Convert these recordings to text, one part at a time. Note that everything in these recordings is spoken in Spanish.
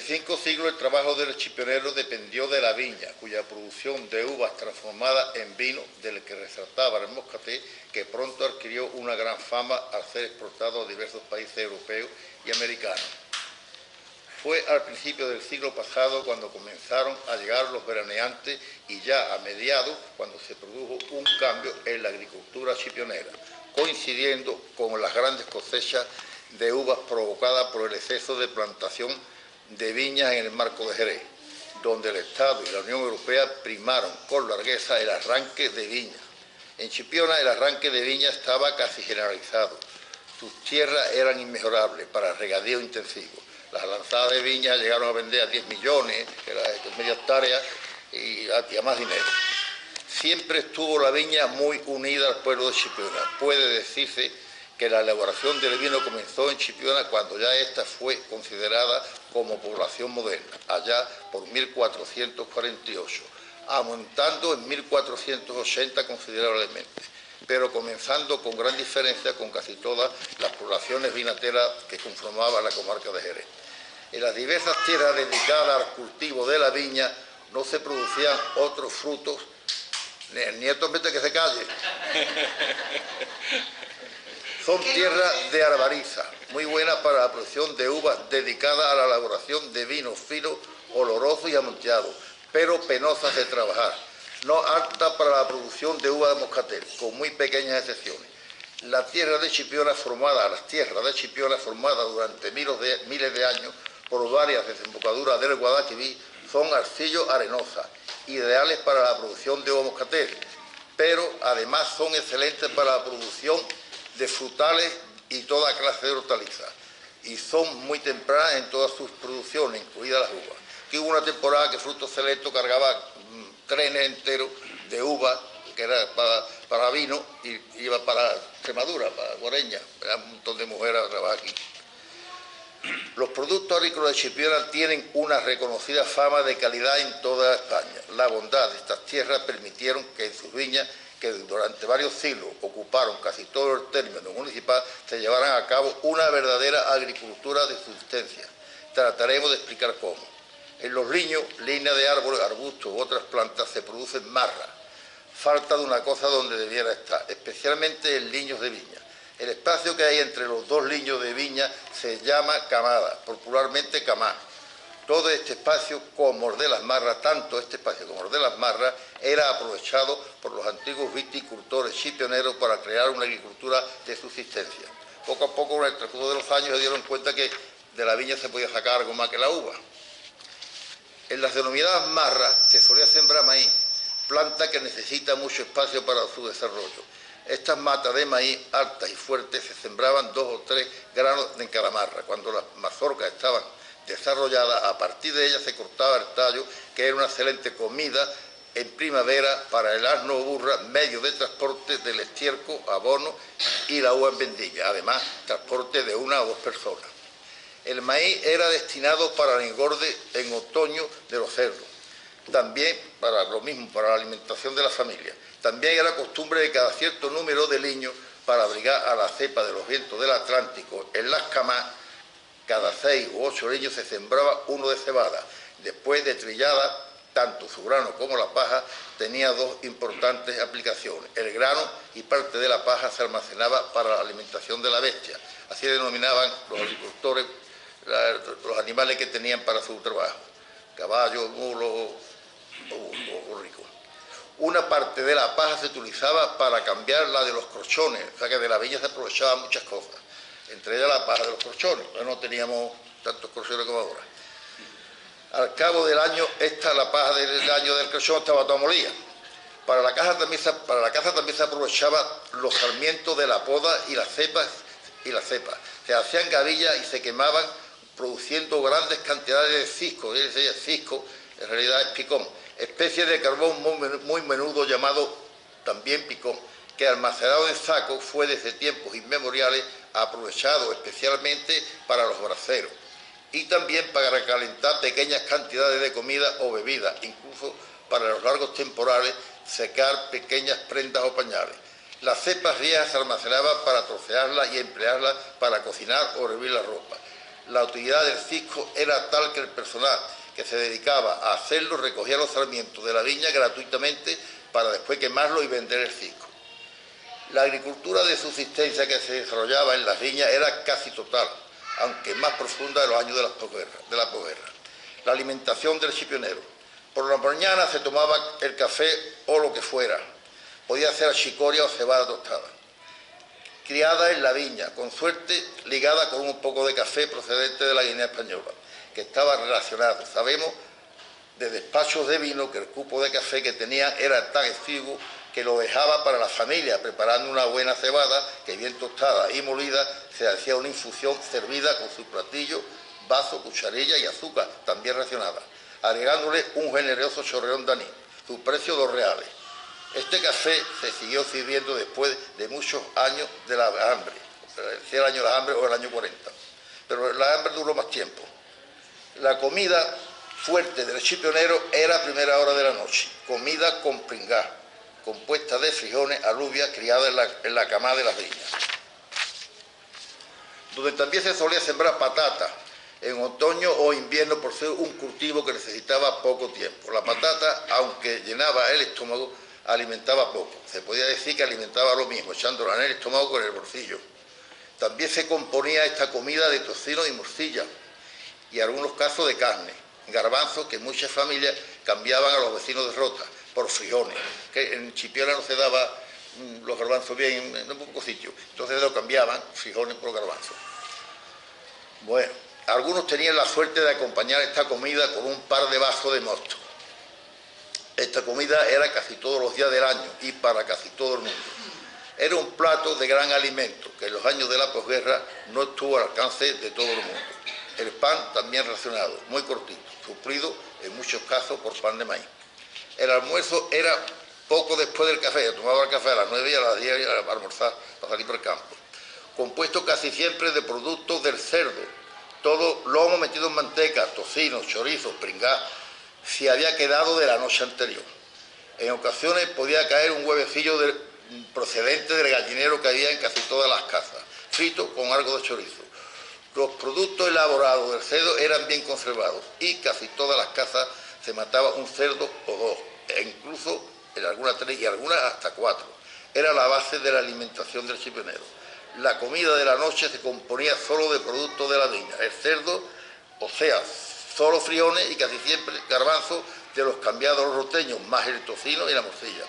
5 siglos el trabajo del chipionero dependió de la viña, cuya producción de uvas transformada en vino, del que resaltaba el moscatel, que pronto adquirió una gran fama al ser exportado a diversos países europeos y americanos. Fue al principio del siglo pasado cuando comenzaron a llegar los veraneantes y ya a mediados cuando se produjo un cambio en la agricultura chipionera, coincidiendo con las grandes cosechas de uvas provocadas por el exceso de plantación de viñas en el marco de Jerez, donde el Estado y la Unión Europea primaron con largueza el arranque de viña. En Chipiona el arranque de viña estaba casi generalizado. Sus tierras eran inmejorables para regadío intensivo. Las lanzadas de viña llegaron a vender a 10 millones, que era media hectárea, y a más dinero. Siempre estuvo la viña muy unida al pueblo de Chipiona. Puede decirse que la elaboración del vino comenzó en Chipiona cuando ya ésta fue considerada como población moderna, allá por 1448, aumentando en 1480 considerablemente, pero comenzando con gran diferencia con casi todas las poblaciones vinateras que conformaban la comarca de Jerez. En las diversas tierras dedicadas al cultivo de la viña no se producían otros frutos. El nieto, vete que se calle. Son tierras de arbariza, muy buenas para la producción de uvas, dedicadas a la elaboración de vinos finos, olorosos y amonteados, pero penosas de trabajar, no aptas para la producción de uva de moscatel, con muy pequeñas excepciones. Las tierras de Chipiona formadas durante miles de años por varias desembocaduras del Guadalquivir son arcillos arenosas, ideales para la producción de uva moscatel, pero además son excelentes para la producción de frutales y toda clase de hortalizas, y son muy tempranas en todas sus producciones, incluidas las uvas. Aquí hubo una temporada que Frutos Selectos cargaba trenes enteros de uvas, que era para vino, y iba para Extremadura, para Guareña. Era un montón de mujeres a trabajar aquí. Los productos agrícolas de Chipiona tienen una reconocida fama de calidad en toda España. La bondad de estas tierras permitieron que en sus viñas, que durante varios siglos ocuparon casi todo el término municipal, se llevaran a cabo una verdadera agricultura de subsistencia. Trataremos de explicar cómo. En los liños, líneas de árboles, arbustos u otras plantas se producen marras. Falta de una cosa donde debiera estar, especialmente en liños de viña. El espacio que hay entre los dos liños de viña se llama camada, popularmente camá. Todo este espacio, como el de las marras, tanto este espacio como el de las marras, era aprovechado por los antiguos viticultores chipioneros para crear una agricultura de subsistencia. Poco a poco, en el transcurso de los años, se dieron cuenta que de la viña se podía sacar algo más que la uva. En las denominadas marras se solía sembrar maíz, planta que necesita mucho espacio para su desarrollo. Estas matas de maíz altas y fuertes se sembraban 2 o 3 granos en cada marra. Cuando las mazorcas estaban desarrolladas, a partir de ellas se cortaba el tallo, que era una excelente comida en primavera para el asno o burra, medio de transporte del estiércol, abono y la uva en vendimia, además transporte de 1 o 2 personas. El maíz era destinado para el engorde en otoño de los cerdos, también para lo mismo, para la alimentación de la familia. También era costumbre de cada cierto número de liños para abrigar a la cepa de los vientos del Atlántico. En las camás, cada 6 u 8 liños se sembraba uno de cebada. Después de trillada, tanto su grano como la paja tenía 2 importantes aplicaciones. El grano y parte de la paja se almacenaba para la alimentación de la bestia. Así denominaban los agricultores los animales que tenían para su trabajo: caballos, mulos o ricos. Una parte de la paja se utilizaba para cambiar la de los corchones, o sea que de la viña se aprovechaban muchas cosas, entre ellas la paja de los corchones. No teníamos tantos corchones como ahora. Al cabo del año, la paja del año del corchón estaba toda molida. Para la caza también se aprovechaban los sarmientos de la poda y las cepas. Se hacían gavillas y se quemaban, produciendo grandes cantidades de cisco. Cisco en realidad es picón, especie de carbón muy menudo llamado también picón, que almacenado en sacos fue desde tiempos inmemoriales aprovechado especialmente para los braseros y también para recalentar pequeñas cantidades de comida o bebida, incluso para los largos temporales secar pequeñas prendas o pañales. Las cepas viejas se almacenaban para trocearlas y emplearlas para cocinar o hervir la ropa. La utilidad del cisco era tal que el personal que se dedicaba a hacerlo recogía los sarmientos de la viña gratuitamente para después quemarlo y vender el cisco. La agricultura de subsistencia que se desarrollaba en las viñas era casi total, aunque más profunda en los años de la posguerra. La alimentación del chipionero. Por la mañana se tomaba el café o lo que fuera. Podía ser chicoria o cebada tostada. Criada en la viña, con suerte ligada con un poco de café procedente de la Guinea Española, que estaba relacionado. Sabemos de despachos de vino que el cupo de café que tenían era tan exiguo que lo dejaba para la familia, preparando una buena cebada que bien tostada y molida se hacía una infusión servida con su platillo, vaso, cucharilla y azúcar, también racionada, agregándole un generoso chorreón de anís, su precio 2 reales. Este café se siguió sirviendo después de muchos años de la hambre, si el año de la hambre o el año 40, pero la hambre duró más tiempo. La comida fuerte del chipionero era a primera hora de la noche, comida con pringá, compuesta de frijoles, alubias criadas en la camada de las viñas. Donde también se solía sembrar patata, en otoño o invierno por ser un cultivo que necesitaba poco tiempo. La patata, aunque llenaba el estómago, alimentaba poco. Se podía decir que alimentaba lo mismo, echándola en el estómago con el bolsillo. También se componía esta comida de tocino y morcilla, y en algunos casos de carne, garbanzos que muchas familias cambiaban a los vecinos de Rota por frijoles, que en Chipiola no se daba los garbanzos bien en pocos sitios, entonces lo cambiaban, frijoles por garbanzos. Bueno, algunos tenían la suerte de acompañar esta comida con un par de vasos de mosto. Esta comida era casi todos los días del año y para casi todo el mundo. Era un plato de gran alimento que en los años de la posguerra no estuvo al alcance de todo el mundo. El pan también racionado, muy cortito, suplido en muchos casos por pan de maíz. El almuerzo era poco después del café, yo tomaba el café a las 9 y a las 10 a almorzar para salir por el campo. Compuesto casi siempre de productos del cerdo, todo lomo metido en manteca, tocino, chorizo, pringá, si había quedado de la noche anterior. En ocasiones podía caer un huevecillo procedente del gallinero que había en casi todas las casas, frito con algo de chorizo. Los productos elaborados del cerdo eran bien conservados y casi todas las casas se mataba un cerdo o dos, e incluso en algunas 3 y algunas hasta 4. Era la base de la alimentación del chipionero. La comida de la noche se componía solo de productos de la viña, el cerdo, o sea, solo frijoles y casi siempre garbanzos de los cambiados roteños, más el tocino y la morcilla.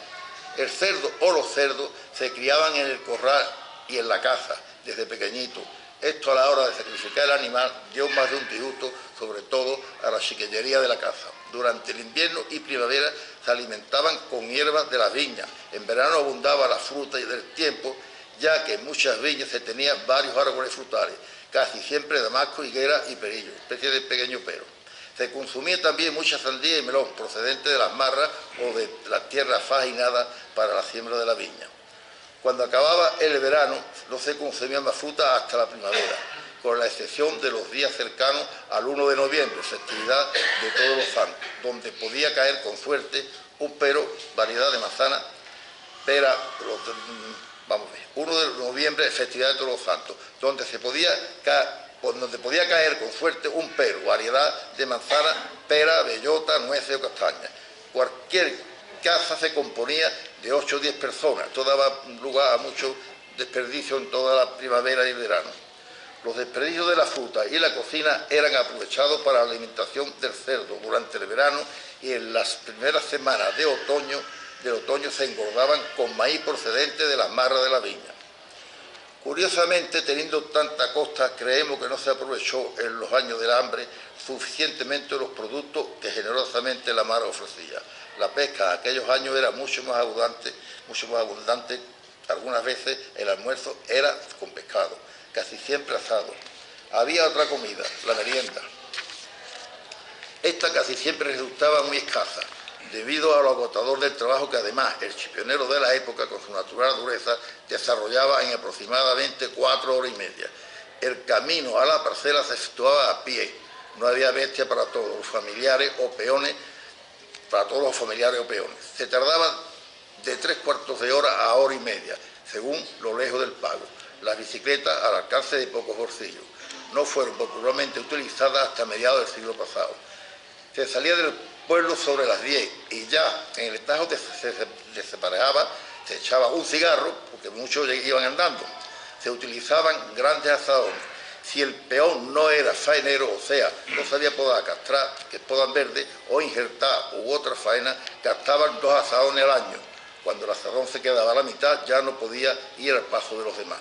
El cerdo o los cerdos se criaban en el corral y en la casa desde pequeñito. Esto a la hora de sacrificar el animal dio más de un disgusto, sobre todo a la chiquillería de la caza. Durante el invierno y primavera se alimentaban con hierbas de las viñas. En verano abundaba la fruta y del tiempo, ya que en muchas viñas se tenían varios árboles frutales, casi siempre damasco, higuera y perillo, especie de pequeño pero. Se consumía también mucha sandía y melón, procedente de las marras o de las tierras faginadas para la siembra de la viña. Cuando acababa el verano no se consumía más fruta hasta la primavera, con la excepción de los días cercanos al 1 de noviembre, festividad de Todos los Santos, donde podía caer con suerte un pero, variedad de manzana, pera, 1 de noviembre, festividad de Todos los Santos, donde podía caer con suerte un pero, variedad de manzana, pera, bellota, nueces o castañas. Cualquier casa se componía de 8 o 10 personas. Esto daba lugar a mucho desperdicio en toda la primavera y el verano. Los desperdicios de la fruta y la cocina eran aprovechados para la alimentación del cerdo durante el verano, y en las primeras semanas del otoño se engordaban con maíz procedente de las marras de la viña. Curiosamente, teniendo tanta costa, creemos que no se aprovechó en los años del hambre suficientemente los productos que generosamente la mar ofrecía. La pesca en aquellos años era mucho más abundante. Algunas veces el almuerzo era con pescado, casi siempre asado. Había otra comida, la merienda. Esta casi siempre resultaba muy escasa, debido a lo agotador del trabajo que además el chipionero de la época, con su natural dureza, desarrollaba en aproximadamente 4 horas y media. El camino a la parcela se efectuaba a pie, no había bestia para todos los familiares o peones, Se tardaba de 3/4 de hora a hora y media, según lo lejos del pago. Las bicicletas al alcance de pocos bolsillos. no fueron popularmente utilizadas hasta mediados del siglo pasado. Se salía del pueblo sobre las 10 y ya en el Tajo se separaba, se echaba un cigarro, porque muchos iban andando. Se utilizaban grandes azadones. Si el peón no era faenero, o sea, no sabía podar, castrar, que podan verde, o injertar u otra faena, gastaban 2 azadones al año. Cuando el azadón se quedaba a la mitad, ya no podía ir al paso de los demás.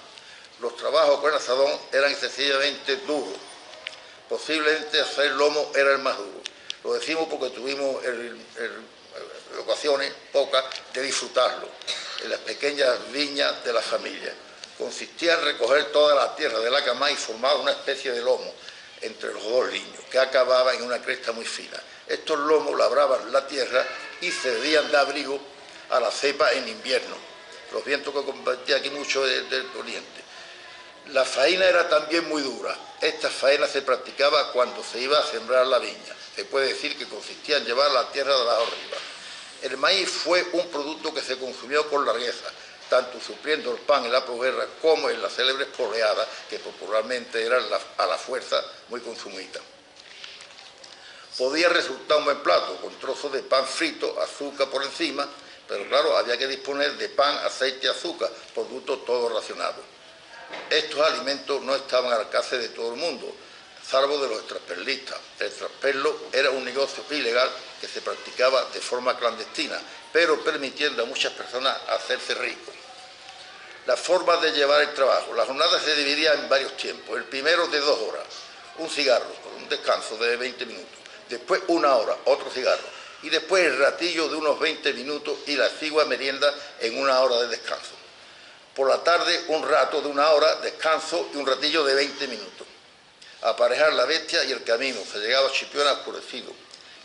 Los trabajos con el azadón eran excesivamente duros. Posiblemente hacer lomo era el más duro. Lo decimos porque tuvimos ocasiones, pocas, de disfrutarlo, en las pequeñas viñas de la familia. Consistía en recoger toda la tierra de la cama y formar una especie de lomo entre los dos liños, que acababa en una cresta muy fina. Estos lomos labraban la tierra y servían de abrigo a la cepa en invierno. Los vientos que compartía aquí mucho del oriente. La faena era también muy dura. Esta faena se practicaba cuando se iba a sembrar la viña. Se puede decir que consistía en llevar la tierra de abajo arriba. El maíz fue un producto que se consumió con largueza, tanto supliendo el pan en la posguerra como en las célebres poleadas, que popularmente eran a la fuerza muy consumidas. Podía resultar un buen plato, con trozos de pan frito, azúcar por encima, pero claro, había que disponer de pan, aceite y azúcar, productos todos racionados. Estos alimentos no estaban al alcance de todo el mundo, salvo de los trasperlistas. El trasperlo era un negocio ilegal que se practicaba de forma clandestina, pero permitiendo a muchas personas hacerse ricos. La forma de llevar el trabajo. La jornada se dividía en varios tiempos. El primero de 2 horas, un cigarro, con un descanso de 20 minutos. Después 1 hora, otro cigarro. Y después el ratillo de unos 20 minutos y la exigua merienda en 1 hora de descanso. Por la tarde un rato de 1 hora, descanso y un ratillo de 20 minutos. Aparejar la bestia y el camino. Se llegaba a Chipiona oscurecido.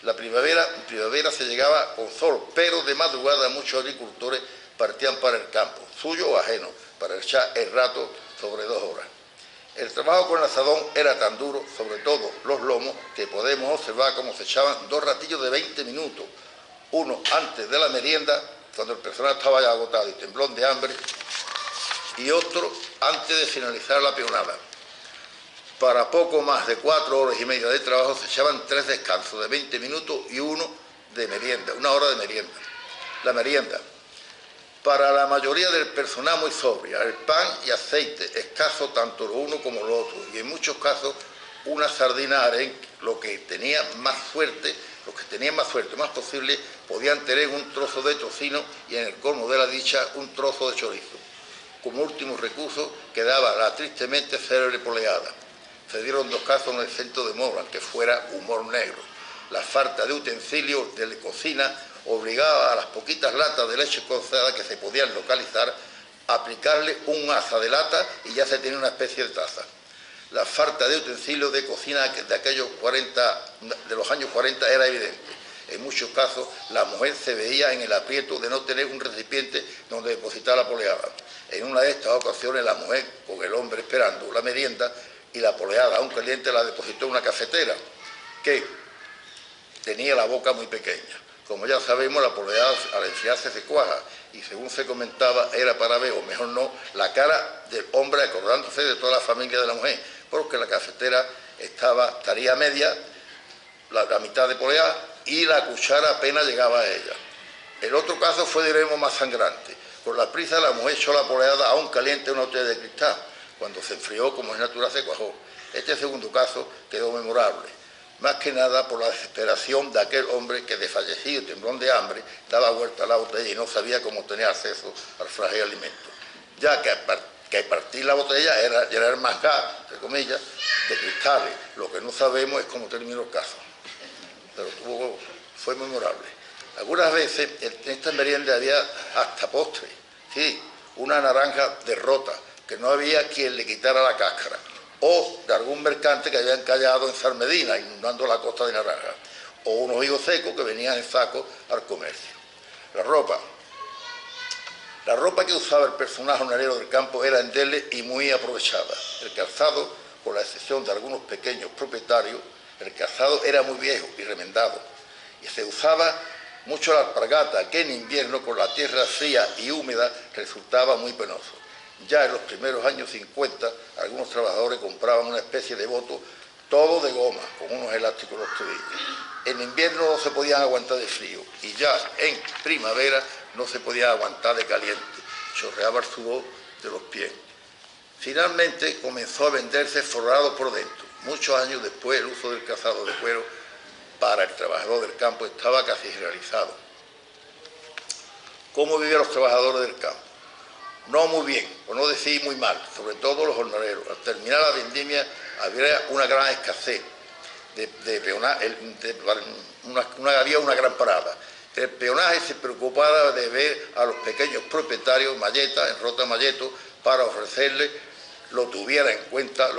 En primavera se llegaba con sol, pero de madrugada muchos agricultores partían para el campo, suyo o ajeno, para echar el rato sobre 2 horas. El trabajo con el azadón era tan duro, sobre todo los lomos, que podemos observar cómo se echaban 2 ratillos de 20 minutos, uno antes de la merienda, cuando el personal estaba ya agotado y temblón de hambre, y otro antes de finalizar la peonada. Para poco más de 4 horas y media de trabajo se echaban 3 descansos de 20 minutos y uno de merienda, 1 hora de merienda. La merienda. Para la mayoría del personal muy sobria, el pan y aceite, escaso tanto lo uno como lo otro, y en muchos casos una sardina arenque. Los que tenían más suerte, más posible, podían tener un trozo de tocino y en el colmo de la dicha un trozo de chorizo. Como último recurso quedaba la tristemente célebre poleada. Se dieron 2 casos en el centro de Mora, que fuera humor negro. La falta de utensilios de cocina obligaba a las poquitas latas de leche condensada que se podían localizar a aplicarle un asa de lata y ya se tenía una especie de taza. La falta de utensilios de cocina de los años 40 era evidente. En muchos casos la mujer se veía en el aprieto de no tener un recipiente donde depositar la poleada. En una de estas ocasiones la mujer, con el hombre esperando la merienda y la poleada aún caliente, la depositó en una cafetera que tenía la boca muy pequeña. Como ya sabemos, la poleada al enfriarse se cuaja y según se comentaba era para ver, o mejor no, la cara del hombre acordándose de toda la familia de la mujer, porque la cafetera estaría media, la mitad de poleada, y la cuchara apenas llegaba a ella. El otro caso fue, diremos, más sangrante. Por la prisa la mujer echó la poleada aún caliente en una botella de cristal. Cuando se enfrió, como es natural, se cuajó. Este segundo caso quedó memorable, más que nada por la desesperación de aquel hombre que, desfallecido y temblón de hambre, daba vuelta a la botella y no sabía cómo tenía acceso al frágil alimento, ya que partir la botella era el manjar, entre comillas, de cristales. Lo que no sabemos es cómo terminó el caso, pero fue memorable. Algunas veces en esta merienda había hasta postre, sí, una naranja de rota, que no había quien le quitara la cáscara, o de algún mercante que había encallado en Salmedina, inundando la costa de Naranja, o unos higos secos que venían en saco al comercio. La ropa. La ropa que usaba el personal jornalero del campo era endeble y muy aprovechada. El calzado, con la excepción de algunos pequeños propietarios, el calzado era muy viejo y remendado, y se usaba mucho la alpargata, que en invierno, con la tierra fría y húmeda, resultaba muy penoso. Ya en los primeros años 50, algunos trabajadores compraban una especie de boto, todo de goma, con unos elásticos en los tobillos. En invierno no se podían aguantar de frío y ya en primavera no se podía aguantar de caliente. Chorreaba el sudor de los pies. Finalmente comenzó a venderse forrado por dentro. Muchos años después el uso del calzado de cuero para el trabajador del campo estaba casi generalizado. ¿Cómo vivían los trabajadores del campo? No muy bien, por no decir muy mal, sobre todo los jornaleros. Al terminar la vendimia había una gran escasez de peonaje, había una gran parada. El peonaje se preocupaba de ver a los pequeños propietarios, malletas, en rota malleto, para ofrecerles lo tuviera en cuenta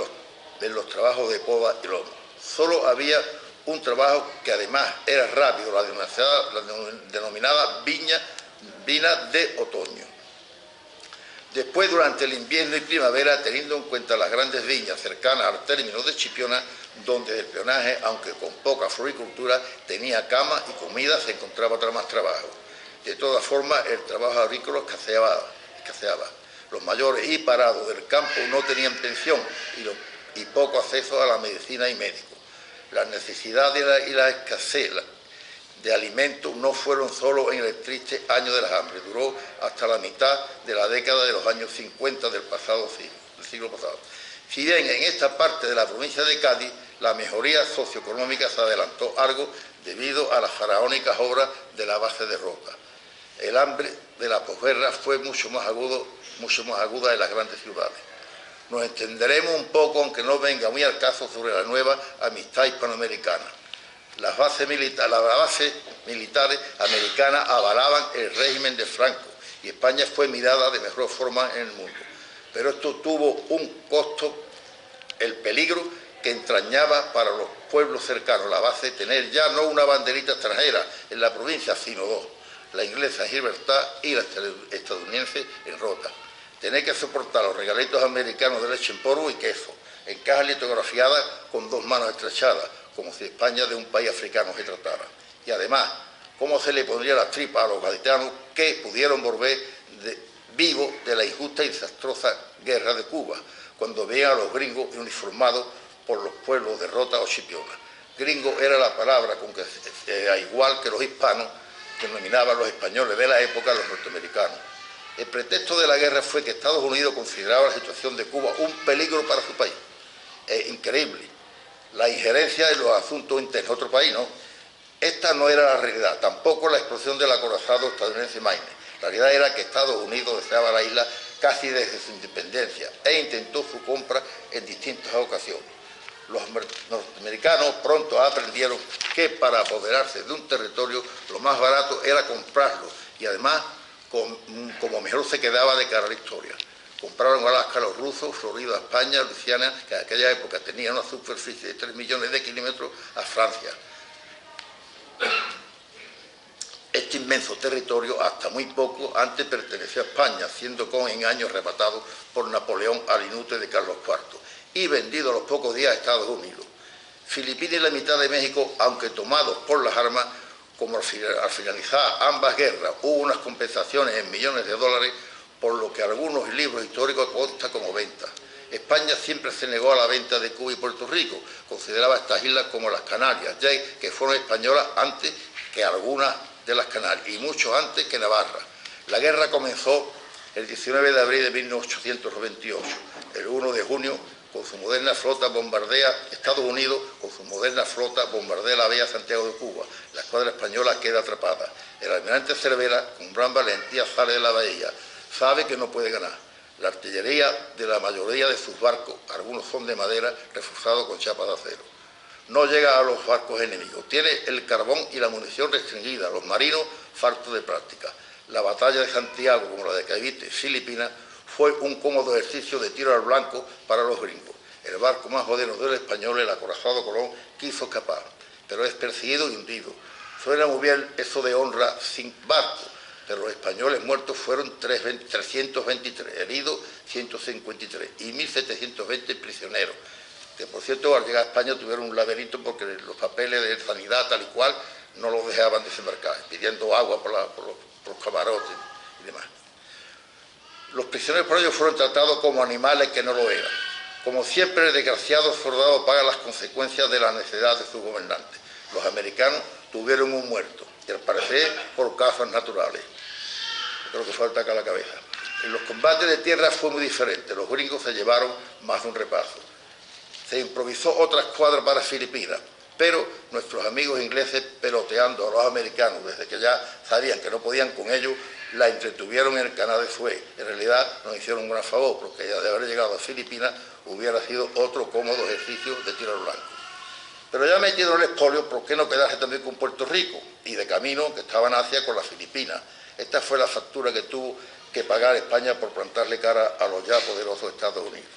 en los trabajos de poda y lomo. Solo había un trabajo que además era rápido, la denominada vina de otoño. Después, durante el invierno y primavera, teniendo en cuenta las grandes viñas cercanas al término de Chipiona, donde el peonaje, aunque con poca floricultura, tenía cama y comida, se encontraba más trabajo. De todas formas, el trabajo agrícola escaseaba. Los mayores y parados del campo no tenían pensión y poco acceso a la medicina y médicos. Las necesidades y la escasez de alimentos no fueron solo en el triste año de las hambres, duró hasta la mitad de la década de los años 50 del siglo pasado. Si bien en esta parte de la provincia de Cádiz la mejoría socioeconómica se adelantó algo debido a las faraónicas obras de la base de Rota. El hambre de la posguerra fue mucho más aguda en las grandes ciudades. Nos entenderemos un poco, aunque no venga muy al caso, sobre la nueva amistad hispanoamericana. Las bases militares americanas avalaban el régimen de Franco y España fue mirada de mejor forma en el mundo. Pero esto tuvo un costo, el peligro que entrañaba para los pueblos cercanos la base tener ya no una banderita extranjera en la provincia, sino dos, la inglesa en Gibraltar y la estadounidense en Rota. Tener que soportar los regalitos americanos de leche en polvo y queso, en cajas litografiadas con dos manos estrechadas, como si España de un país africano se tratara. Y además, ¿cómo se le pondría las tripas a los gaditanos que pudieron volver vivos de la injusta y desastrosa guerra de Cuba, cuando veían a los gringos uniformados por los pueblos de Rota o Chipiona? Gringo era la palabra con que, igual que los hispanos, denominaban los españoles de la época a los norteamericanos. El pretexto de la guerra fue que Estados Unidos consideraba la situación de Cuba un peligro para su país. Es increíble. La injerencia en los asuntos internos de otro país, ¿no? Esta no era la realidad, tampoco la explosión del acorazado estadounidense Maine. La realidad era que Estados Unidos deseaba la isla casi desde su independencia e intentó su compra en distintas ocasiones. Los norteamericanos pronto aprendieron que para apoderarse de un territorio lo más barato era comprarlo y además como mejor se quedaba de cara a la historia. Compraron Alaska a los rusos, Florida a España, Luisiana, que en aquella época tenía una superficie de 3 millones de kilómetros, a Francia. Este inmenso territorio, hasta muy poco antes, perteneció a España, siendo con engaño arrebatado por Napoleón al inútil de Carlos IV y vendido a los pocos días a Estados Unidos. Filipinas y la mitad de México, aunque tomados por las armas, como al finalizar ambas guerras hubo unas compensaciones en millones de dólares, por lo que algunos libros históricos constan como venta. España siempre se negó a la venta de Cuba y Puerto Rico, consideraba estas islas como las Canarias, ya que fueron españolas antes que algunas de las Canarias y mucho antes que Navarra. La guerra comenzó el 19 de abril de 1898. El 1 de junio, con su moderna flota Estados Unidos con su moderna flota bombardea la bahía Santiago de Cuba. La escuadra española queda atrapada. El almirante Cervera, con gran valentía, sale de la bahía. Sabe que no puede ganar. La artillería de la mayoría de sus barcos, algunos son de madera, reforzados con chapas de acero. No llega a los barcos enemigos. Tiene el carbón y la munición restringida, los marinos faltos de práctica. La batalla de Santiago, como la de Cavite, Filipinas, fue un cómodo ejercicio de tiro al blanco para los gringos. El barco más moderno del español, el acorazado Colón, quiso escapar, pero es perseguido y hundido. Suena muy bien eso de honra sin barco, pero los españoles muertos fueron 323, heridos 153 y 1.720 prisioneros, que por cierto al llegar a España tuvieron un laberinto porque los papeles de sanidad tal y cual no los dejaban desembarcar, pidiendo agua por los camarotes y demás. Los prisioneros por ello fueron tratados como animales que no lo eran. Como siempre, el desgraciado soldado paga las consecuencias de la necedad de sus gobernantes. Los americanos tuvieron un muerto, y al parecer por causas naturales. Creo que falta acá la cabeza. En los combates de tierra fue muy diferente. Los gringos se llevaron más de un repaso. Se improvisó otra escuadra para Filipinas, pero nuestros amigos ingleses, peloteando a los americanos desde que ya sabían que no podían con ellos, la entretuvieron en el canal de Suez. En realidad nos hicieron un gran favor, porque de haber llegado a Filipinas hubiera sido otro cómodo ejercicio de tiro al blanco. Pero ya metido en el expolio, ¿por qué no quedarse también con Puerto Rico? Y de camino, que estaba en Asia, con las Filipinas. Esta fue la factura que tuvo que pagar España por plantarle cara a los ya poderosos Estados Unidos.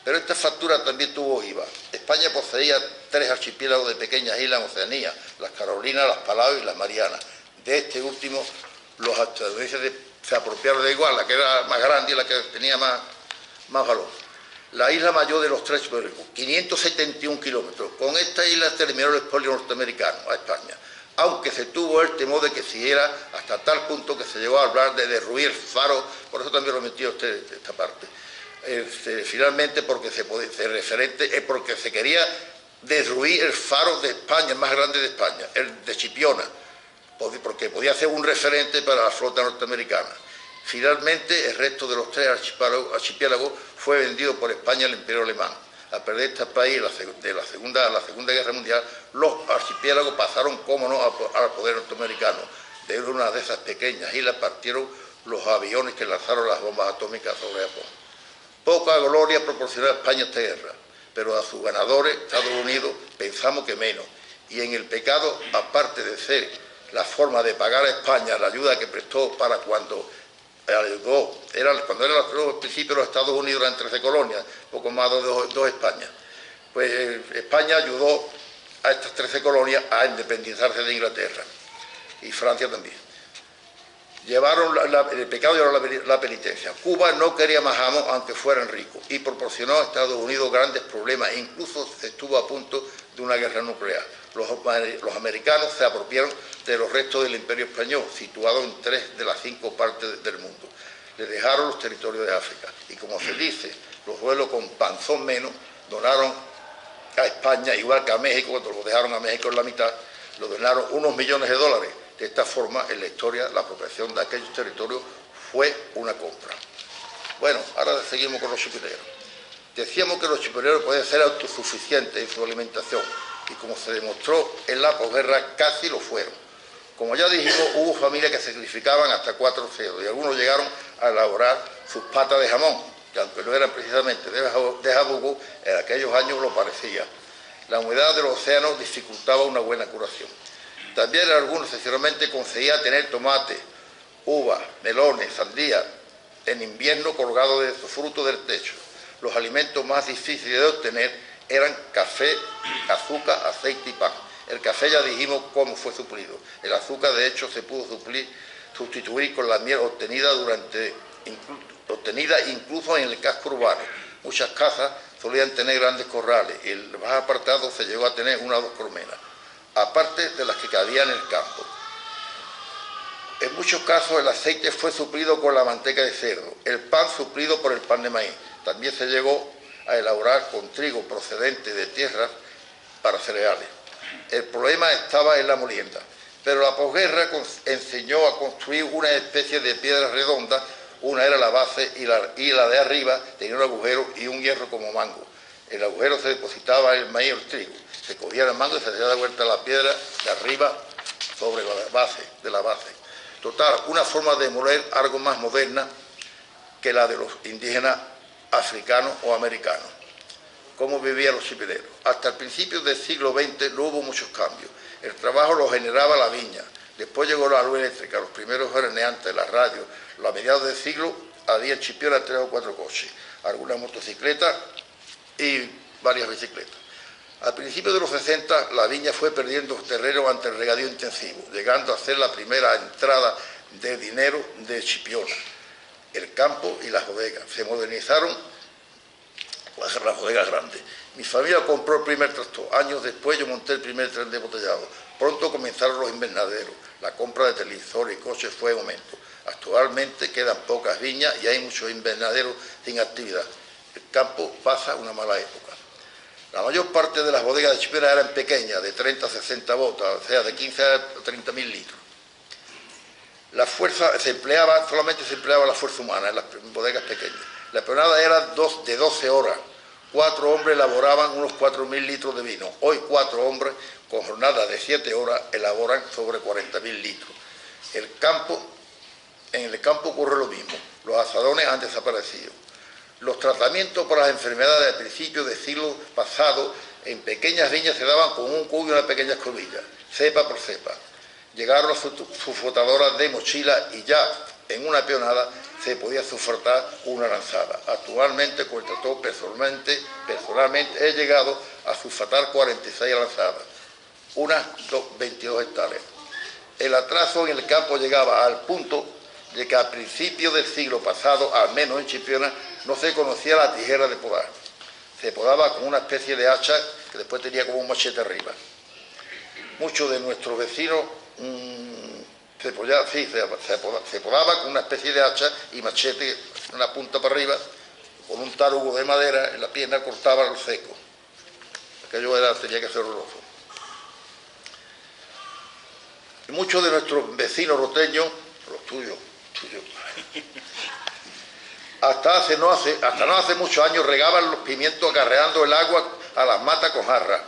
Pero esta factura también tuvo IVA. España poseía 3 archipiélagos de pequeñas islas en Oceanía, las Carolinas, las Palaos y las Marianas. De este último, los estadounidenses se apropiaron de igual, la que era más grande y la que tenía más valor. La isla mayor de los 3, 571 kilómetros. Con esta isla terminó el expolio norteamericano a España, aunque se tuvo el temor de que siguiera hasta tal punto que se llegó a hablar de derruir faros, por eso también lo metió usted esta parte. Finalmente, porque porque se quería derruir el faro de España, el más grande de España, el de Chipiona, porque podía ser un referente para la flota norteamericana. Finalmente, el resto de los 3 archipiélagos fue vendido por España al Imperio Alemán. Al perder este país de la Segunda Guerra Mundial, los archipiélagos pasaron, cómo no, al poder norteamericano. De una de esas pequeñas islas partieron los aviones que lanzaron las bombas atómicas sobre Japón. Poca gloria proporcionó a España esta guerra, pero a sus ganadores, Estados Unidos, pensamos que menos. Y en el pecado, aparte de ser la forma de pagar a España la ayuda que prestó para cuando eran los principios de los Estados Unidos, eran 13 colonias, poco más de dos Españas. Pues España ayudó a estas 13 colonias a independizarse de Inglaterra, y Francia también. Llevaron el pecado y ahora la penitencia. Cuba no quería más amos, aunque fueran ricos, y proporcionó a Estados Unidos grandes problemas, e incluso estuvo a punto de una guerra nuclear. Los americanos se apropiaron de los restos del Imperio Español, situado en 3 de las 5 partes del mundo. Le dejaron los territorios de África, y como se dice, los vuelos con panzón menos donaron a España, igual que a México, cuando lo dejaron a México en la mitad, lo donaron unos millones de dólares. De esta forma, en la historia, la apropiación de aquellos territorios fue una compra. Bueno, ahora seguimos con los chupineros. Decíamos que los chupineros pueden ser autosuficientes en su alimentación, y como se demostró en la posguerra, casi lo fueron. Como ya dijimos, hubo familias que sacrificaban hasta 4 cerdos, y algunos llegaron a elaborar sus patas de jamón, que aunque no eran precisamente de jabugo, en aquellos años lo parecía. La humedad del océano dificultaba una buena curación. También algunos sencillamente conseguían tener tomate, uvas, melones, sandía, en invierno colgados de sus frutos del techo. Los alimentos más difíciles de obtener eran café, azúcar, aceite y pan. El café ya dijimos cómo fue suplido. El azúcar, de hecho, se pudo sustituir con la miel obtenida incluso en el casco urbano. Muchas casas solían tener grandes corrales, y el más apartado se llegó a tener 1 o 2 colmenas, aparte de las que cabían en el campo. En muchos casos el aceite fue suplido con la manteca de cerdo, el pan suplido por el pan de maíz. También se llegó a elaborar con trigo procedente de tierras para cereales. El problema estaba en la molienda, pero la posguerra enseñó a construir una especie de piedra redonda. Una era la base y la de arriba tenía un agujero y un hierro como mango. En el agujero se depositaba el maíz o el trigo. Se cogía el mango y se hacía de vuelta la piedra de arriba sobre la base. Total, una forma de moler algo más moderna que la de los indígenas africanos o americanos. ¿Cómo vivían los chipineros? Hasta el principio del siglo XX no hubo muchos cambios. El trabajo lo generaba la viña. Después llegó la luz eléctrica, los primeros horneantes, las radios. A mediados del siglo había en Chipiona 3 o 4 coches, algunas motocicletas y varias bicicletas. Al principio de los 60, la viña fue perdiendo terreno ante el regadío intensivo, llegando a ser la primera entrada de dinero de Chipiona. El campo y las bodegas. Se modernizaron las bodegas grandes. Mi familia compró el primer tractor. Años después yo monté el primer tren de embotellado. Pronto comenzaron los invernaderos. La compra de televisores y coches fue en aumento. Actualmente quedan pocas viñas y hay muchos invernaderos sin actividad. El campo pasa una mala época. La mayor parte de las bodegas de Chipiona eran pequeñas, de 30 a 60 botas, o sea, de 15 a 30.000 litros. La fuerza solamente se empleaba la fuerza humana en las bodegas pequeñas. La peonada era de 12 horas. 4 hombres elaboraban unos 4.000 litros de vino. Hoy 4 hombres con jornadas de 7 horas elaboran sobre 40.000 litros. En el campo ocurre lo mismo. Los asadones han desaparecido. Los tratamientos para las enfermedades a principios del siglo pasado en pequeñas viñas se daban con un cubo y una pequeña escobilla, cepa por cepa. Llegaron las sulfatadoras de mochila y ya en una peonada se podía sulfatar una lanzada. Actualmente, con el tractor personalmente he llegado a sulfatar 46 lanzadas, unas 22 hectáreas. El atraso en el campo llegaba al punto de que a principios del siglo pasado, al menos en Chipiona, no se conocía la tijera de podar. Se podaba con una especie de hacha que después tenía como un machete arriba. Muchos de nuestros vecinos se podaba con una especie de hacha y machete, una punta para arriba, con un tarugo de madera en la pierna cortaba el seco. Aquello tenía que ser horroroso. Y muchos de nuestros vecinos roteños, los tuyos, hasta no hace muchos años regaban los pimientos acarreando el agua a las matas con jarras.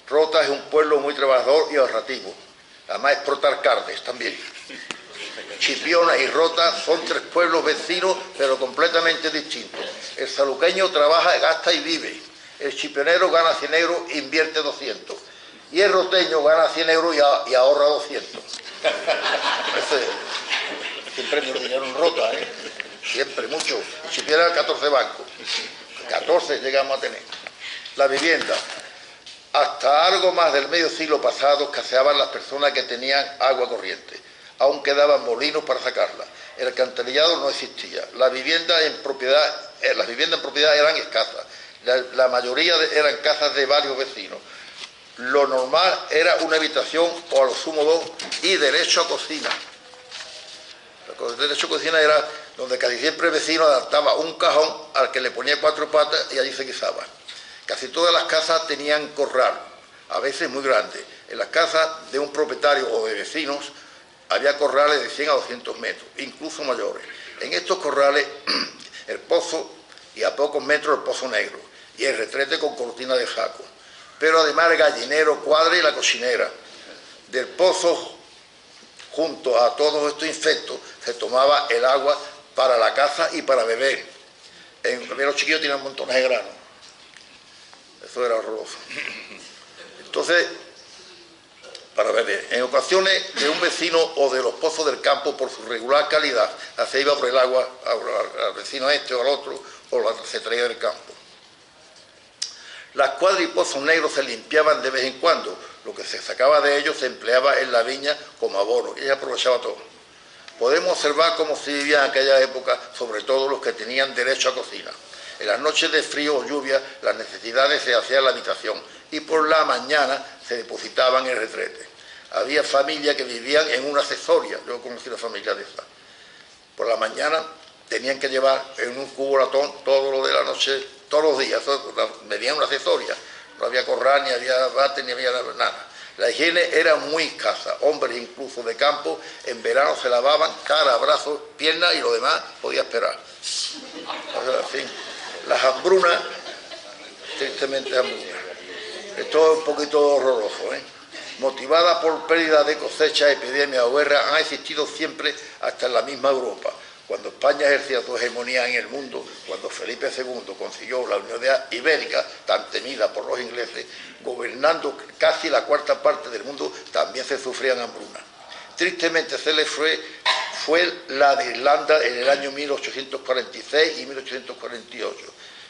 Rota es un pueblo muy trabajador y ahorrativo. Además exportar carnes también. Chipiona y Rota son 3 pueblos vecinos, pero completamente distintos. El saluqueño trabaja, gasta y vive. El chipionero gana 100 euros e invierte 200. Y el roteño gana 100 euros y ahorra 200. Siempre me dinero en Rota, siempre, mucho. En Chipiona 14 bancos. 14 llegamos a tener. La vivienda. Hasta algo más del medio siglo pasado escaseaban las personas que tenían agua corriente. Aún quedaban molinos para sacarla. El alcantarillado no existía. Las viviendas en propiedad eran escasas. La mayoría eran casas de varios vecinos. Lo normal era una habitación o a lo sumo 2 y derecho a cocina. El derecho a cocina era donde casi siempre el vecino adaptaba un cajón al que le ponía 4 patas y allí se guisaba. Casi todas las casas tenían corral, a veces muy grandes. En las casas de un propietario o de vecinos había corrales de 100 a 200 metros, incluso mayores. En estos corrales el pozo y a pocos metros el pozo negro y el retrete con cortina de jaco. Pero además el gallinero, cuadra y la cocinera. Del pozo, junto a todos estos insectos, se tomaba el agua para la caza y para beber. Los chiquillos tenían montones de grano. Eso era horroroso. Entonces, para beber, en ocasiones de un vecino o de los pozos del campo, por su regular calidad, se iba por el agua al vecino este o al otro, o se traía del campo. Las cuadras y pozos negros se limpiaban de vez en cuando. Lo que se sacaba de ellos se empleaba en la viña como abono, y ella aprovechaba todo. Podemos observar cómo se vivía en aquella época, sobre todo los que tenían derecho a cocina. En las noches de frío o lluvia, las necesidades se hacían en la habitación y por la mañana se depositaban en el retrete. Había familias que vivían en una accesoria, yo conocí una familia de esas. Por la mañana tenían que llevar en un cubo latón todo lo de la noche, todos los días, medían una accesoria. No había corral, ni había bate, ni había nada. La higiene era muy escasa, hombres incluso de campo, en verano se lavaban cara, brazos, piernas y lo demás podía esperar. Así. Las hambrunas, tristemente hambrunas. Esto es un poquito horroroso, Motivadas por pérdida de cosecha, epidemias o guerras, han existido siempre hasta en la misma Europa. Cuando España ejercía su hegemonía en el mundo, cuando Felipe II consiguió la Unión Ibérica, tan temida por los ingleses, gobernando casi la 1/4 parte del mundo, también se sufrían hambrunas. Tristemente fue la de Irlanda en el año 1846 y 1848.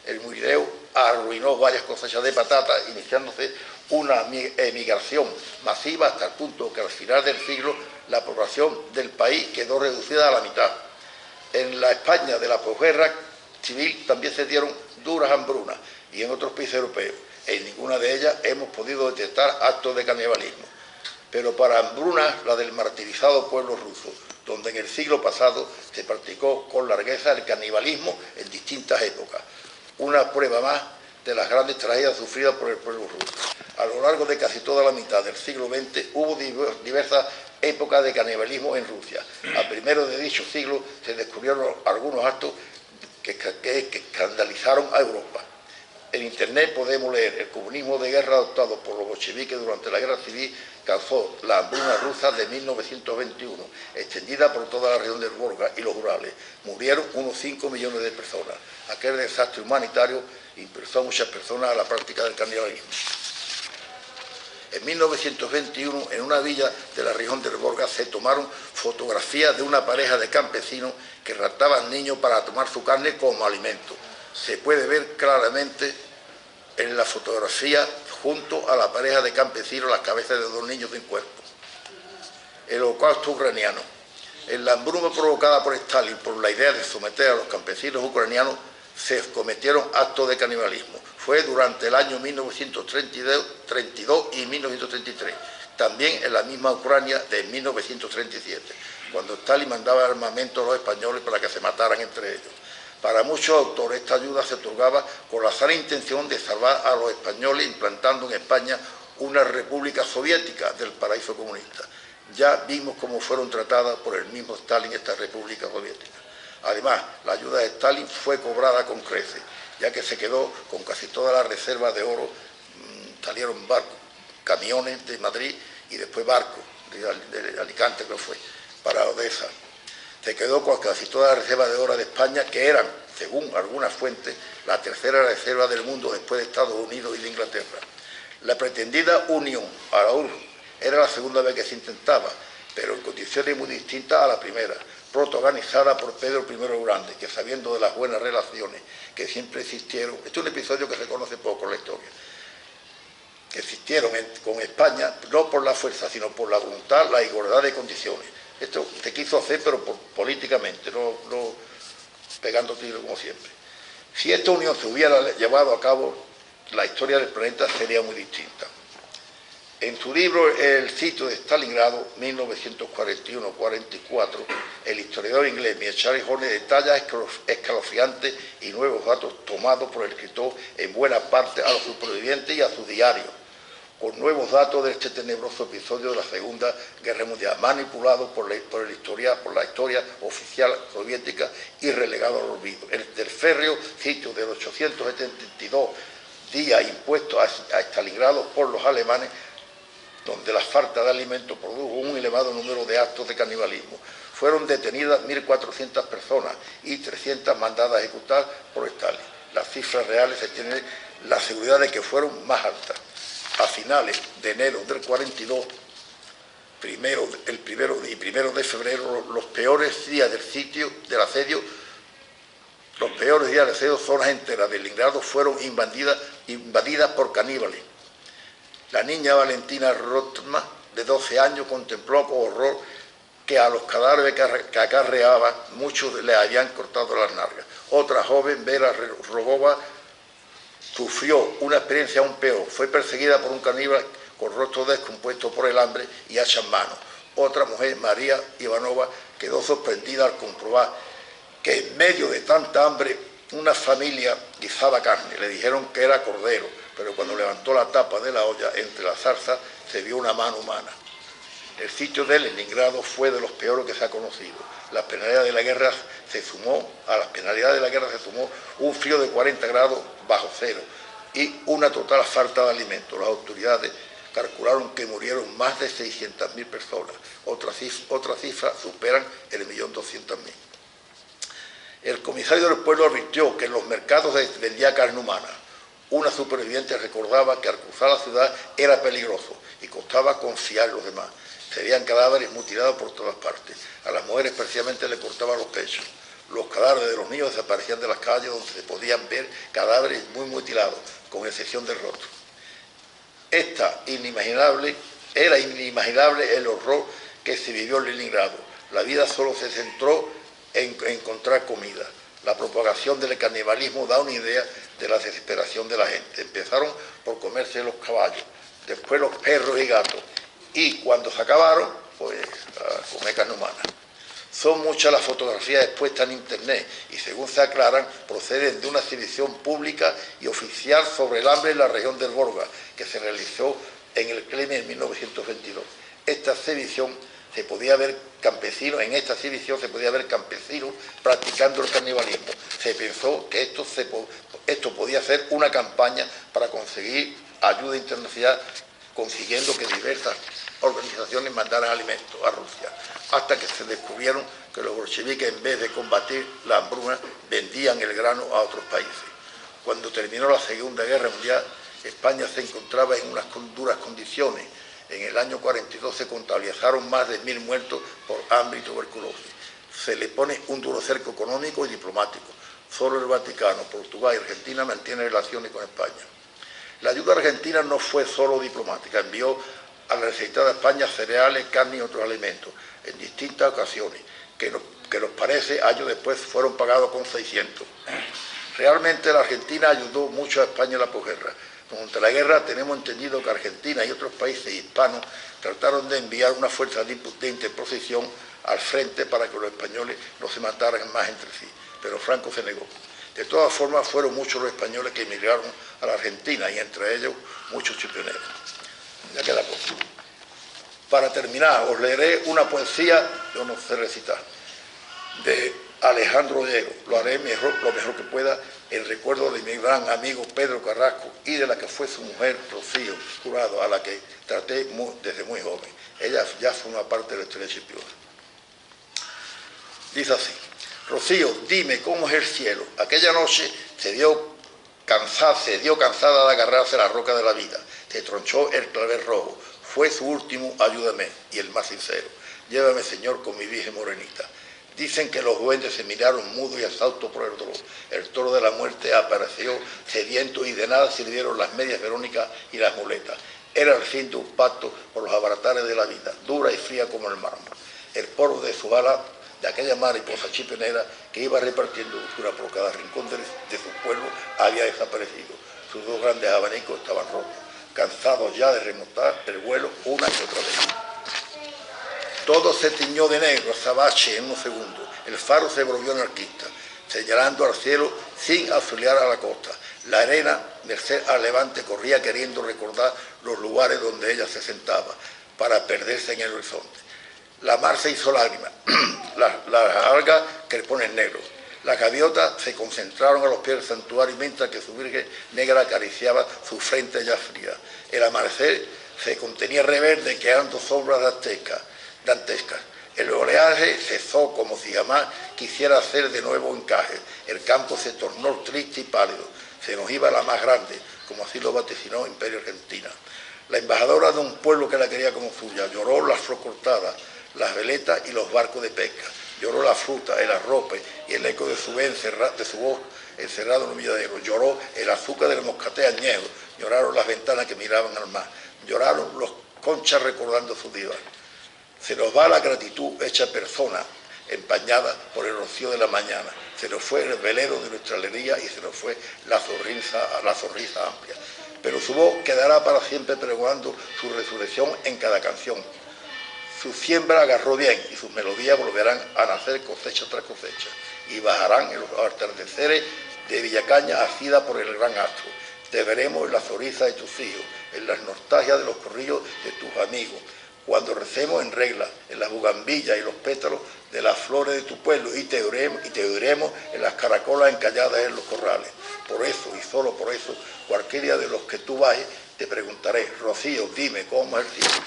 El muidreu arruinó varias cosechas de patatas, iniciándose una emigración masiva hasta el punto que al final del siglo la población del país quedó reducida a la mitad. En la España de la posguerra civil también se dieron duras hambrunas y en otros países europeos. En ninguna de ellas hemos podido detectar actos de canibalismo. Pero para hambrunas, la del martirizado pueblo ruso, donde en el siglo pasado se practicó con largueza el canibalismo en distintas épocas. Una prueba más de las grandes tragedias sufridas por el pueblo ruso. A lo largo de casi toda la mitad del siglo XX hubo diversas épocas de canibalismo en Rusia. A primeros de dicho siglo se descubrieron algunos actos que escandalizaron a Europa. En Internet podemos leer: el comunismo de guerra adoptado por los bolcheviques durante la guerra civil causó la hambruna rusa de 1921, extendida por toda la región del Volga y los Urales. Murieron unos 5 millones de personas. Aquel desastre humanitario impulsó a muchas personas a la práctica del canibalismo. En 1921, en una villa de la región del Volga, se tomaron fotografías de una pareja de campesinos que raptaban niños para tomar su carne como alimento. Se puede ver claramente en la fotografía, junto a la pareja de campesinos, las cabezas de 2 niños sin cuerpo. El holocausto ucraniano. En la hambruna provocada por Stalin por la idea de someter a los campesinos ucranianos, se cometieron actos de canibalismo. Fue durante el año 1932 y 1933, también en la misma Ucrania de 1937, cuando Stalin mandaba armamento a los españoles para que se mataran entre ellos. Para muchos autores esta ayuda se otorgaba con la sana intención de salvar a los españoles, implantando en España una república soviética del paraíso comunista. Ya vimos cómo fueron tratadas por el mismo Stalin estas repúblicas soviéticas. Además, la ayuda de Stalin fue cobrada con creces, ya que se quedó con casi todas las reservas de oro. Salieron barcos, camiones de Madrid y después barcos de Alicante, creo que fue, para Odessa. Se quedó con casi todas las reservas de oro de España, que eran, según algunas fuentes, la tercera reserva del mundo después de Estados Unidos y de Inglaterra. La pretendida unión a la URSS era la segunda vez que se intentaba, pero en condiciones muy distintas a la primera, protagonizada por Pedro I el Grande, que, sabiendo de las buenas relaciones que siempre existieron, este es un episodio que se conoce poco en la historia, que existieron con España, no por la fuerza, sino por la voluntad, la igualdad de condiciones. Esto se quiso hacer, pero políticamente, no pegando tiros como siempre. Si esta unión se hubiera llevado a cabo, la historia del planeta sería muy distinta. En su libro El sitio de Stalingrado, 1941-44, el historiador inglés Charles Horne detalla escalofriantes y nuevos datos tomados por el escritor en buena parte a los supervivientes y a sus diarios, con nuevos datos de este tenebroso episodio de la Segunda Guerra Mundial, manipulado por la historia oficial soviética y relegado al olvido. El del férreo sitio del 872 días impuesto a Stalingrado por los alemanes, donde la falta de alimentos produjo un elevado número de actos de canibalismo. Fueron detenidas 1.400 personas y 300 mandadas a ejecutar por Stalin. Las cifras reales se tienen la seguridad de que fueron más altas. A finales de enero del 42, el primero de febrero, los peores días del asedio, zonas enteras de Leningrado fueron invadidas por caníbales. La niña Valentina Rotman, de 12 años, contempló con horror que a los cadáveres que acarreaban, muchos le habían cortado las nalgas. Otra joven, Vera Rogova, sufrió una experiencia aún peor. Fue perseguida por un caníbal con rostro descompuesto por el hambre y hacha en mano. Otra mujer, María Ivanova, quedó sorprendida al comprobar que en medio de tanta hambre una familia guisaba carne. Le dijeron que era cordero, pero cuando levantó la tapa de la olla, entre la zarza se vio una mano humana. El sitio de Leningrado fue de los peores que se ha conocido. A las penalidades de la guerra se sumó un frío de 40 grados bajo cero y una total falta de alimentos. Las autoridades calcularon que murieron más de 600.000 personas. Otras cifras superan el 1.200.000. El comisario del pueblo advirtió que en los mercados se vendía carne humana. Una superviviente recordaba que al cruzar la ciudad era peligroso y costaba confiar en los demás. Se veían cadáveres mutilados por todas partes. A las mujeres precisamente le cortaban los pechos. Los cadáveres de los niños desaparecían de las calles, donde se podían ver cadáveres muy mutilados, con excepción del rostro. Era inimaginable el horror que se vivió en Leningrado. La vida solo se centró en encontrar comida. La propagación del canibalismo da una idea de la desesperación de la gente. Empezaron por comerse los caballos, después los perros y gatos, y cuando se acabaron, pues a comer carne humana. Son muchas las fotografías expuestas en Internet y, según se aclaran, proceden de una exhibición pública y oficial sobre el hambre en la región del Borga, que se realizó en el Cleme en 1922. Esta exhibición se podía ver campesinos, en esta exhibición se podía ver campesinos practicando el canibalismo. Se pensó que esto podía ser una campaña para conseguir ayuda internacional, consiguiendo que diversas organizaciones mandaran alimentos a Rusia, hasta que se descubrieron que los bolcheviques, en vez de combatir la hambruna, vendían el grano a otros países. Cuando terminó la Segunda Guerra Mundial, España se encontraba en unas duras condiciones. En el año 42 se contabilizaron más de 1000 muertos por hambre y tuberculosis. Se le pone un duro cerco económico y diplomático. Solo el Vaticano, Portugal y Argentina mantienen relaciones con España. La ayuda argentina no fue solo diplomática, envió a la necesitada España cereales, carne y otros alimentos en distintas ocasiones, que nos parece años después fueron pagados con 600. Realmente la Argentina ayudó mucho a España en la posguerra. Durante la guerra tenemos entendido que Argentina y otros países hispanos trataron de enviar una fuerza de interposición al frente para que los españoles no se mataran más entre sí, pero Franco se negó. De todas formas, fueron muchos los españoles que emigraron a la Argentina y entre ellos muchos chipioneros. Ya queda poco. Para terminar, os leeré una poesía, yo no sé recitar, de Alejandro Diego. Lo haré lo mejor que pueda en recuerdo de mi gran amigo Pedro Carrasco y de la que fue su mujer, Rocío Jurado, a la que traté desde muy joven. Ella ya forma parte de la historia de Chipiona. Dice así: Rocío, dime cómo es el cielo. Aquella noche se dio cansada de agarrarse a la roca de la vida. Se tronchó el clavel rojo. Fue su último ayúdame y el más sincero. Llévame, Señor, con mi virgen morenita. Dicen que los duendes se miraron mudos y exhaustos por el dolor. El toro de la muerte apareció sediento y de nada sirvieron las medias verónicas y las muletas. Era el fin de un pacto por los abaratares de la vida, dura y fría como el mármol. El polvo de su ala, de aquella mariposa chipionera que iba repartiendo dulzura por cada rincón de su pueblo, había desaparecido. Sus dos grandes abanicos estaban rotos, cansados ya de remontar el vuelo una y otra vez. Todo se tiñó de negro, azabache en unos segundos. El faro se volvió anarquista, señalando al cielo sin auxiliar a la costa. La arena, merced al levante, corría queriendo recordar los lugares donde ella se sentaba, para perderse en el horizonte. La mar se hizo lágrima, las algas que le ponen negro. Las gaviotas se concentraron a los pies del santuario mientras que su virgen negra acariciaba su frente ya fría. El amanecer se contenía reverde, quedando sombras dantescas. El oleaje cesó como si jamás quisiera hacer de nuevo encaje. El campo se tornó triste y pálido. Se nos iba la más grande, como así lo vaticinó Imperio Argentina. La embajadora de un pueblo que la quería como suya lloró las flores cortadas, las veletas y los barcos de pesca. Lloró la fruta, el arrope y el eco de su voz encerrado en un milladero. Lloró el azúcar del moscatel añejo. Lloraron las ventanas que miraban al mar. Lloraron los conchas recordando su diva. Se nos va la gratitud hecha persona, empañada por el rocío de la mañana. Se nos fue el velero de nuestra alegría y se nos fue la sonrisa amplia. Pero su voz quedará para siempre pregonando su resurrección en cada canción. Su siembra agarró bien y sus melodías volverán a nacer cosecha tras cosecha y bajarán en los atardeceres de Villacaña asida por el gran astro. Te veremos en la sonrisa de tus hijos, en las nostalgias de los corrillos de tus amigos, cuando recemos en regla, en las bugambillas y los pétalos de las flores de tu pueblo y te oiremos en las caracolas encalladas en los corrales. Por eso y solo por eso, cualquier día de los que tú bajes, te preguntaré: Rocío, dime cómo es el cielo.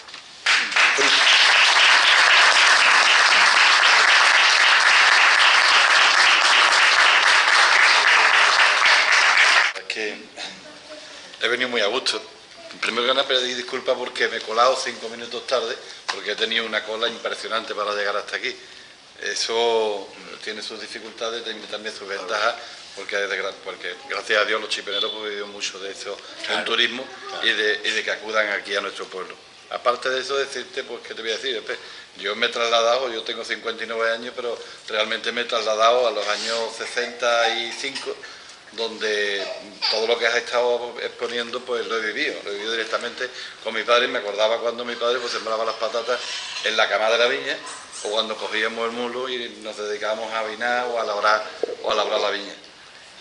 He venido muy a gusto. Primero que nada, pedir disculpas porque me he colado 5 minutos tarde, porque he tenido una cola impresionante para llegar hasta aquí. Eso tiene sus dificultades, tiene también sus ventajas, porque gracias a Dios los chipioneros han vivido mucho de eso, claro, un turismo, claro, y de que acudan aquí a nuestro pueblo. Aparte de eso, decirte, pues, ¿qué te voy a decir? Yo me he trasladado, yo tengo 59 años, pero realmente me he trasladado a los años 65 donde todo lo que has estado exponiendo pues lo he vivido directamente con mi padre. Y me acordaba cuando mi padre pues sembraba las patatas en la cama de la viña, o cuando cogíamos el mulo y nos dedicábamos a vinar o a labrar la viña.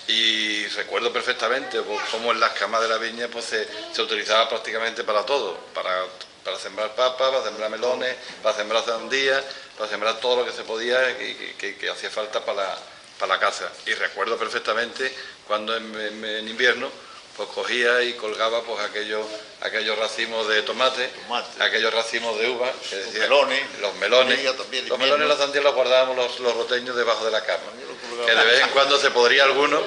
Y recuerdo perfectamente pues, cómo en las camas de la viña pues se utilizaba prácticamente para todo, para sembrar papas, para sembrar melones, para sembrar sandías, para sembrar todo lo que se podía y que hacía falta para la casa. Y recuerdo perfectamente cuando en invierno pues cogía y colgaba pues aquellos racimos de tomate, aquellos racimos de uva, que decía, los melones y las sandías los guardábamos los roteños debajo de la cama, que de vez en cuando se podría alguno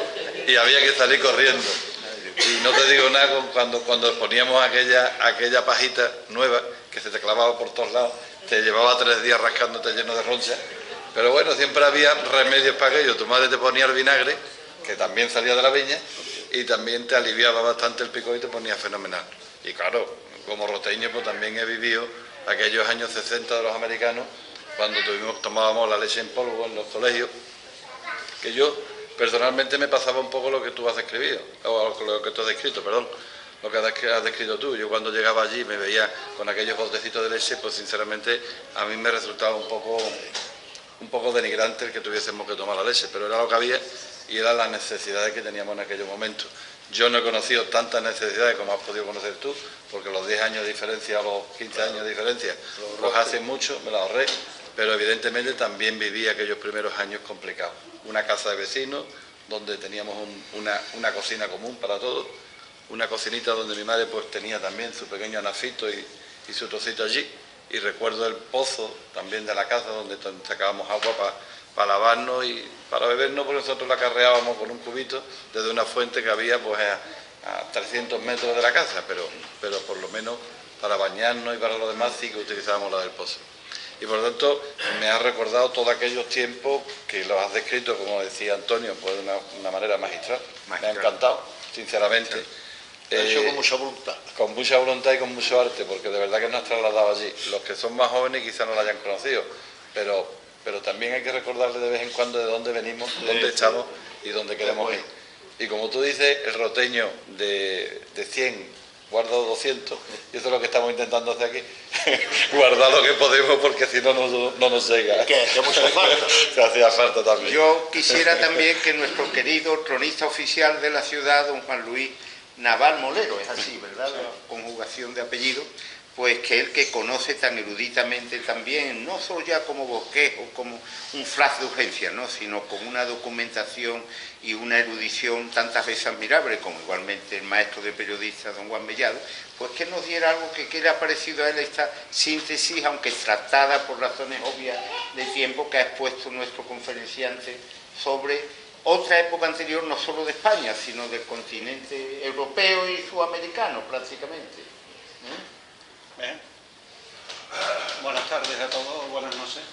y había que salir corriendo. Y no te digo nada cuando poníamos aquella pajita nueva que se te clavaba por todos lados, te llevaba 3 días rascándote lleno de ronchas, pero bueno, siempre había remedios para aquello. Tu madre te ponía el vinagre, que también salía de la viña, y también te aliviaba bastante el picor y te ponía fenomenal. Y claro, como roteño pues también he vivido aquellos años 60 de los americanos, cuando tomábamos la leche en polvo en los colegios, que yo personalmente me pasaba un poco lo que tú has descrito, o lo que tú has descrito, perdón, lo que has descrito tú. Yo cuando llegaba allí me veía con aquellos botecitos de leche, pues sinceramente a mí me resultaba un poco denigrante el que tuviésemos que tomar la leche, pero era lo que había y eran las necesidades que teníamos en aquellos momentos. Yo no he conocido tantas necesidades como has podido conocer tú, porque los 10 años de diferencia o los 15 años de diferencia los hace mucho, me los ahorré, pero evidentemente también viví aquellos primeros años complicados. Una casa de vecinos donde teníamos una cocina común para todos, una cocinita donde mi madre pues tenía también su pequeño anafito y su trocito allí, y recuerdo el pozo también de la casa donde sacábamos agua para lavarnos y para bebernos, porque nosotros la carreábamos con un cubito desde una fuente que había pues a 300 metros de la casa, pero por lo menos para bañarnos y para lo demás sí que utilizábamos la del pozo. Y por lo tanto me ha recordado todos aquellos tiempos que los has descrito, como decía Antonio, pues de una manera magistral. Me ha encantado, sinceramente. Hecho con mucha voluntad. Con mucha voluntad y con mucho arte, porque de verdad que nos has trasladado allí. Los que son más jóvenes quizás no lo hayan conocido, pero también hay que recordarle de vez en cuando de dónde venimos, dónde estamos y dónde queremos ir. Y como tú dices, el roteño de 100 guarda 200, y eso es lo que estamos intentando hacer aquí. Guardar lo que podemos, porque si no nos llega. Que hacemos falta. Se hacía falta también. Yo quisiera también que nuestro querido cronista oficial de la ciudad, don Juan Luis Naval Molero, es así, ¿verdad? La conjugación de apellidos, pues que él que conoce tan eruditamente también, no solo ya como bosquejo, como un flash de urgencia, ¿no?, sino con una documentación y una erudición tantas veces admirable, como igualmente el maestro de periodistas, don Juan Mellado, pues que nos diera algo que le ha parecido a él esta síntesis, aunque tratada por razones obvias de tiempo, que ha expuesto nuestro conferenciante sobre otra época anterior, no solo de España, sino del continente europeo y sudamericano prácticamente. Bien. Buenas tardes a todos, buenas noches.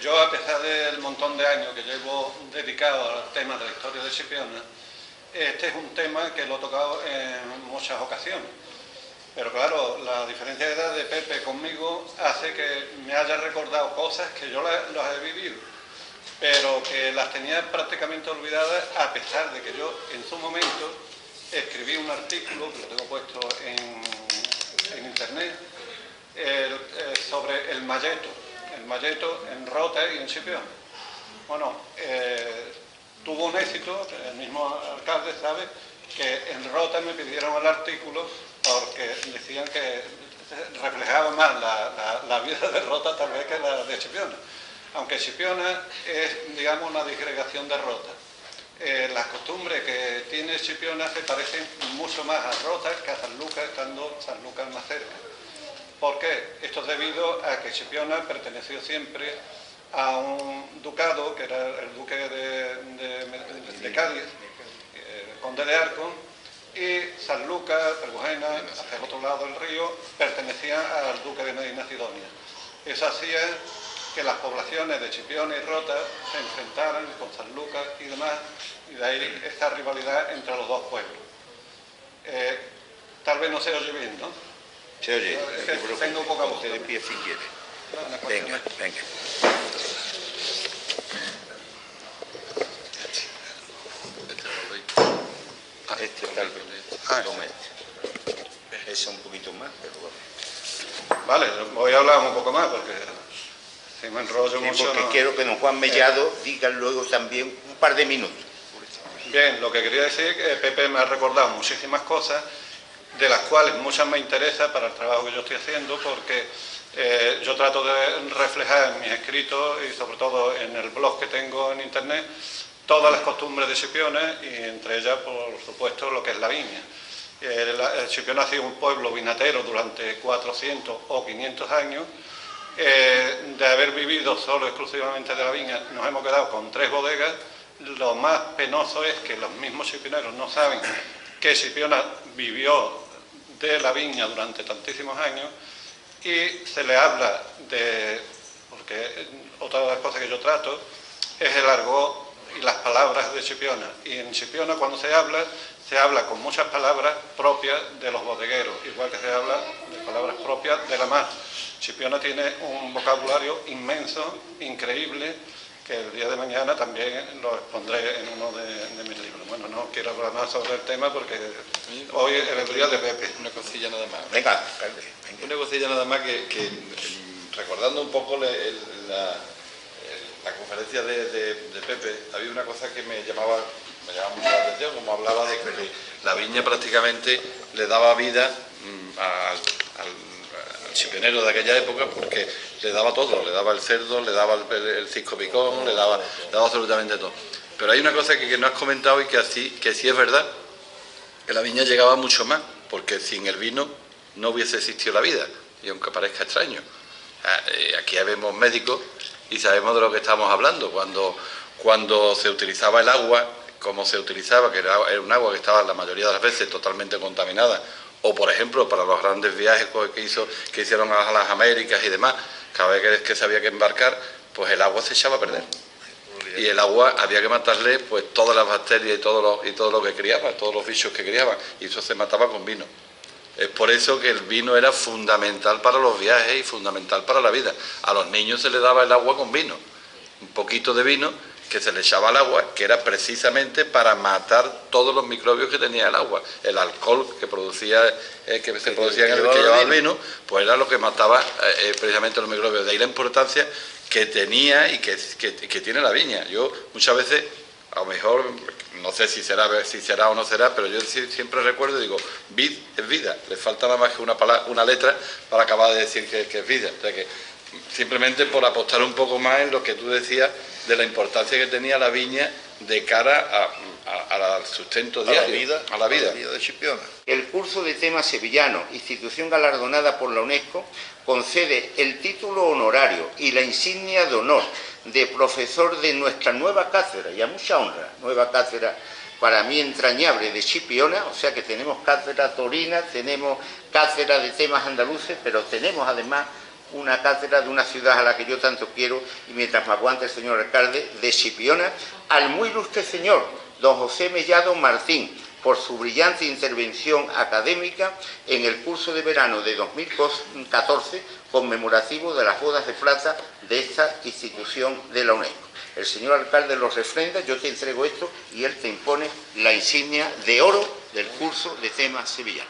Yo, a pesar del montón de años que llevo dedicado al tema de la historia de Chipiona, este es un tema que lo he tocado en muchas ocasiones. Pero claro, la diferencia de edad de Pepe conmigo hace que me haya recordado cosas que yo las he vivido, pero que las tenía prácticamente olvidadas, a pesar de que yo en su momento escribí un artículo, que lo tengo puesto en internet, sobre el malleto en Rota y en Chipiona. Bueno, tuvo un éxito, el mismo alcalde sabe que en Rota me pidieron el artículo porque decían que reflejaba más la vida de Rota tal vez que la de Chipiona. Aunque Chipiona es, digamos, una disgregación de Rota. Las costumbres que tiene Chipiona se parecen mucho más a Rota que a Sanlúcar, estando Sanlúcar más cerca. ¿Por qué? Esto es debido a que Chipiona perteneció siempre a un ducado, que era el duque de Cádiz, conde de Arcon, y Sanlúcar, Pergujena, hacia el otro lado del río, pertenecían al duque de Medina Sidonia. Eso hacía que las poblaciones de Chipiona y Rota se enfrentaran con Sanlúcar y demás, y de ahí esta rivalidad entre los dos pueblos. Tal vez no se oye bien, ¿no? Se oye. Tengo poca voz. Usted de pie si quiere. Venga. Tome. Eso un poquito más, pero bueno. Vale, voy a hablar un poco más porque si me enrollo Sí, mucho... porque no... quiero que don Juan Mellado diga luego también un par de minutos. Bien, lo que quería decir es que Pepe me ha recordado muchísimas cosas, de las cuales muchas me interesan para el trabajo que yo estoy haciendo, porque yo trato de reflejar en mis escritos y sobre todo en el blog que tengo en internet todas las costumbres de Chipiona y entre ellas, por supuesto, lo que es la viña. Chipiona ha sido un pueblo vinatero durante 400 o 500 años. De haber vivido solo exclusivamente de la viña, nos hemos quedado con 3 bodegas. Lo más penoso es que los mismos chipioneros no saben que Chipiona vivió de la viña durante tantísimos años y se le habla de... porque otra de las cosas que yo trato es el argot y las palabras de Chipiona. Y en Chipiona cuando se habla con muchas palabras propias de los bodegueros, igual que se habla de palabras propias de la mar. Chipiona tiene un vocabulario inmenso, increíble, que el día de mañana también lo expondré en uno de mis libros. Bueno, no quiero hablar más sobre el tema porque hoy es el día de Pepe. Una cosilla nada más. Venga. Una cosilla nada más que recordando un poco la conferencia de Pepe, había una cosa que me llamaba mucho la atención, como hablaba de que la viña prácticamente le daba vida al chipionero de aquella época, porque le daba todo, le daba el cerdo, le daba el cisco picón, le daba absolutamente todo. Pero hay una cosa que no has comentado y que sí es verdad, que la viña llegaba mucho más, porque sin el vino no hubiese existido la vida, y aunque parezca extraño. Aquí vemos médicos y sabemos de lo que estamos hablando. Cuando se utilizaba el agua, como se utilizaba, que era un agua que estaba la mayoría de las veces totalmente contaminada, o por ejemplo para los grandes viajes que hicieron a las Américas y demás, cada vez que se había que embarcar, pues el agua se echaba a perder. Y el agua había que matarle pues todas las bacterias y todo lo que criaba, todos los bichos que criaban, y eso se mataba con vino. Es por eso que el vino era fundamental para los viajes y fundamental para la vida. A los niños se les daba el agua con vino, un poquito de vino que se le echaba al agua, que era precisamente para matar todos los microbios que tenía el agua. El alcohol que se producía en el que llevaba el vino, pues era lo que mataba precisamente los microbios. De ahí la importancia que tenía y que tiene la viña. Yo muchas veces, a lo mejor, no sé si será o no será, pero yo siempre recuerdo y digo, vid es vida. Le falta nada más que una letra para acabar de decir que es vida. O sea que simplemente por apostar un poco más en lo que tú decías de la importancia que tenía la viña de cara al sustento diario, a la vida de Chipiona. El curso de tema sevillano, institución galardonada por la UNESCO, concede el título honorario y la insignia de honor de profesor de nuestra nueva cátedra, y a mucha honra, nueva cátedra para mí entrañable de Chipiona, o sea que tenemos cátedra torina, tenemos cátedra de temas andaluces, pero tenemos además una cátedra de una ciudad a la que yo tanto quiero, y mientras me aguante el señor alcalde, de Chipiona, al muy ilustre señor don José Mellado Martín, por su brillante intervención académica en el curso de verano de 2014, conmemorativo de las bodas de plata de esta institución de la UNESCO. El señor alcalde lo refrenda, yo te entrego esto y él te impone la insignia de oro del curso de tema sevillano.